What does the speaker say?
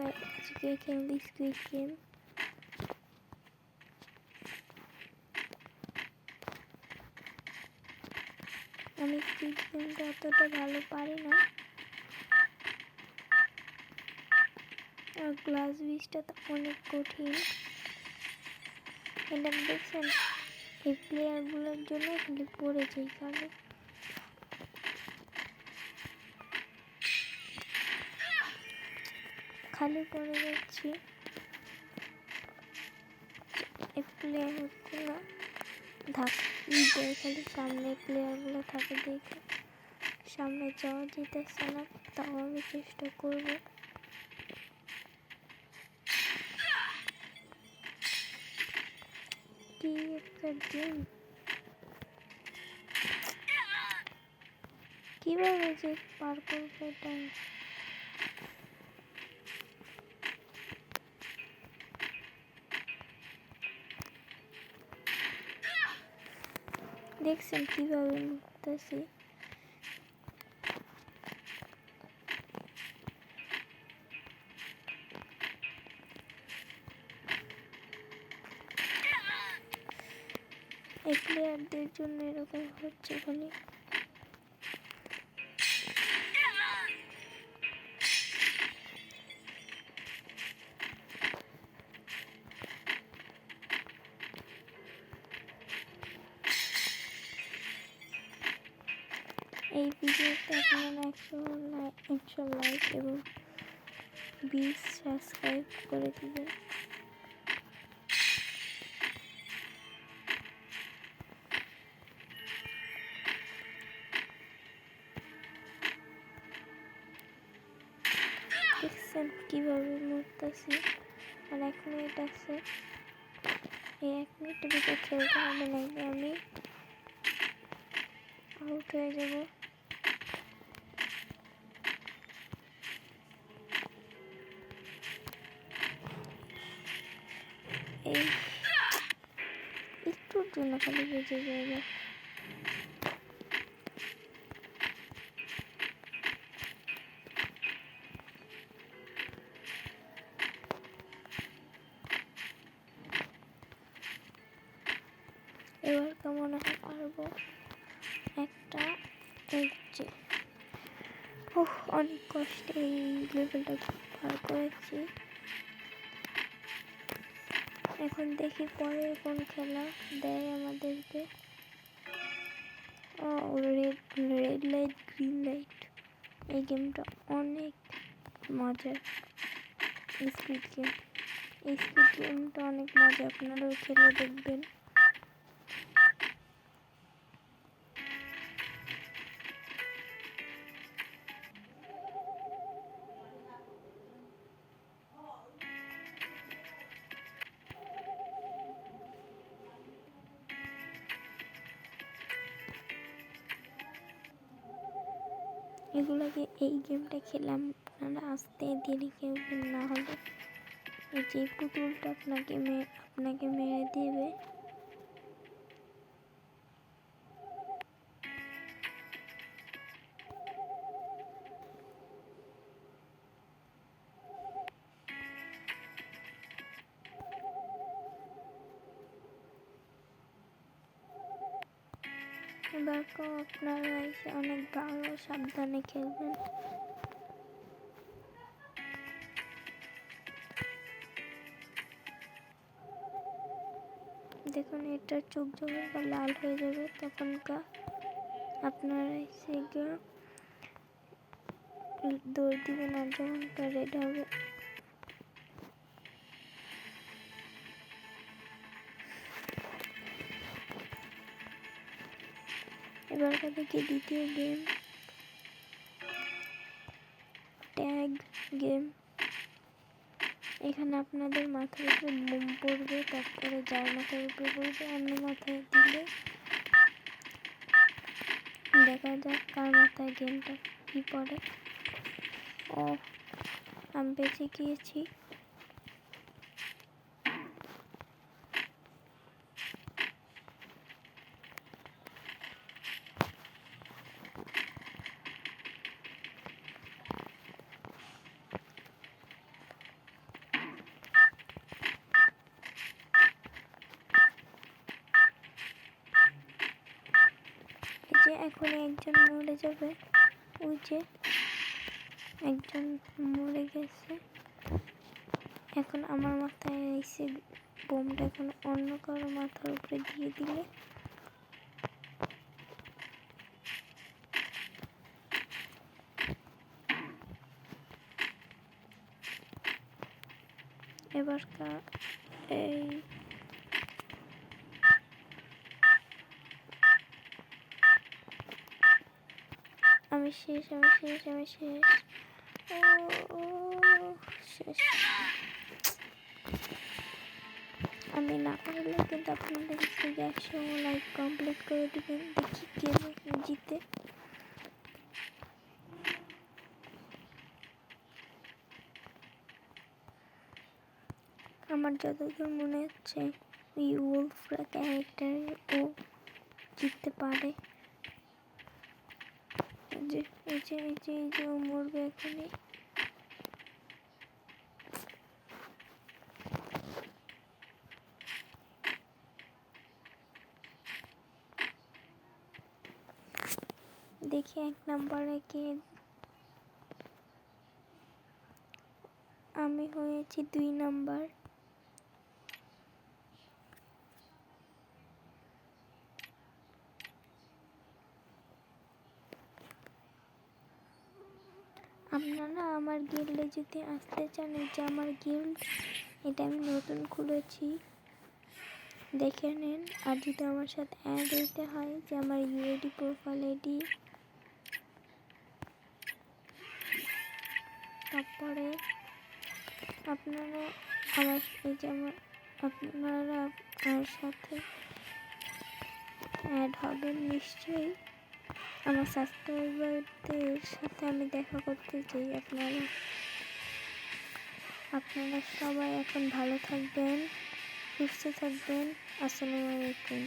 ভাই আজকে খেলবি স্কুইড গেম। আমি স্কুইড গেমটা অতটা ভালো পারি না, আর গ্লাস ব্রিজটা তো অনেক কঠিন। এটা দেখছেন, এই প্লেয়ারগুলোর জন্য খালি পড়ে যাই, খালি পড়ে যাচ্ছি। এই প্লেয়ারগুলো ধাক্কা দেয়, খালি সামনে প্লেয়ারগুলো থাকে দেখে সামনে যাওয়া যেতেছে না, তাও আমি চেষ্টা করব। কি একটা গেম, কিভাবে যে পার করবো এটা। দেখছেন কিভাবে মরতেছি। এই প্লেয়ারদের জন্য এরকম হচ্ছে খালি। এই ভিডিওতে আপনারা 100 লাইক এবং 20 সাবস্ক্রাইব করে দিবেন। দেখছেন কিভাবে মরতেছি। আর 1 মিনিট আছে, এই 1 মিনিটের ভিতরে খেলতে হবে, নাকি আমি আউট হয়ে যাব। এই একটুর জন্য খালি বেঁচে যাবে। এবার কেমন হয় পারবো একটা। এই যে অনেক কষ্টে এই লেভেলটা পার করেছি। এখন দেখি পরে কোন খেলা দেয় আমাদেরকে। রেড লাইট গ্রিন লাইট, এই গেমটা অনেক মজার। স্কুইড গেম, এই স্কুইড গেমটা অনেক মজা, আপনারাও খেলে দেখবেন। এগুলোকে এই গেমটা খেলাম, আপনারা আসতে দেরি খেলবেন, না হলে এই যে পুতুলটা আপনাকে মেরে দেবে। এবার আপনারা এসে অনেক ভালো সাবধানে খেলবেন। দেখুন এটা চোখ যখন লাল হয়ে যাবে তখনকার আপনারা এসে দৌড় দিবেন, আর যখনটা রেড হবে এবার দেখি দ্বিতীয় গেম, ট্যাগ গেম। এখানে আপনাদের মাথার উপরে বোম পড়বে, তারপরে যার মাথার উপরে পড়বে অন্য মাথায় দিলে দেখা যাক কার মাথায় গেমটা কি পড়ে। ও আমি বেঁচে গিয়েছি। যে এখনই একজন মরে যাবে, ওই যে একজন মরে গেছে। এখন আমার মাথায় এসে বোমটা এখন অন্য কারো মাথার উপরে দিয়ে দিলে এবার এই আমি শেষ, আমি শেষ, আমি শেষ। ও শেষ। আমি না পারলে কিন্তু আপনাদের কাছে 100 লাইক কমপ্লিট করে দিবেন। দেখি কে জিতে। আমার যতদূর মনে হচ্ছে ওই উলফরা ক্যারেক্টারে ও জিততে পারে। এই যে ও মরবে এখনই। দেখি 1 নম্বরে কে। আমি হয়েছি 2 নাম্বার। আপনারা আমার গিল্ডে যদি আসতে চান, এই যে আমার গিল্ড, এটা আমি নতুন খুলেছি, দেখে নিন। আর যদি আমার সাথে অ্যাড হতে হয়, যে আমার ইউআইডি প্রোফাইল আইডি, তারপরে আপনারা আমার এই যে আপনারা আমার সাথে অ্যাড হবেন নিশ্চয়ই। আমার সাবস্ক্রাইবারদের সাথে আমি দেখা করতে চাই। আপনারা সবাই এখন ভালো থাকবেন, সুস্থ থাকবেন। আসসালামু আলাইকুম।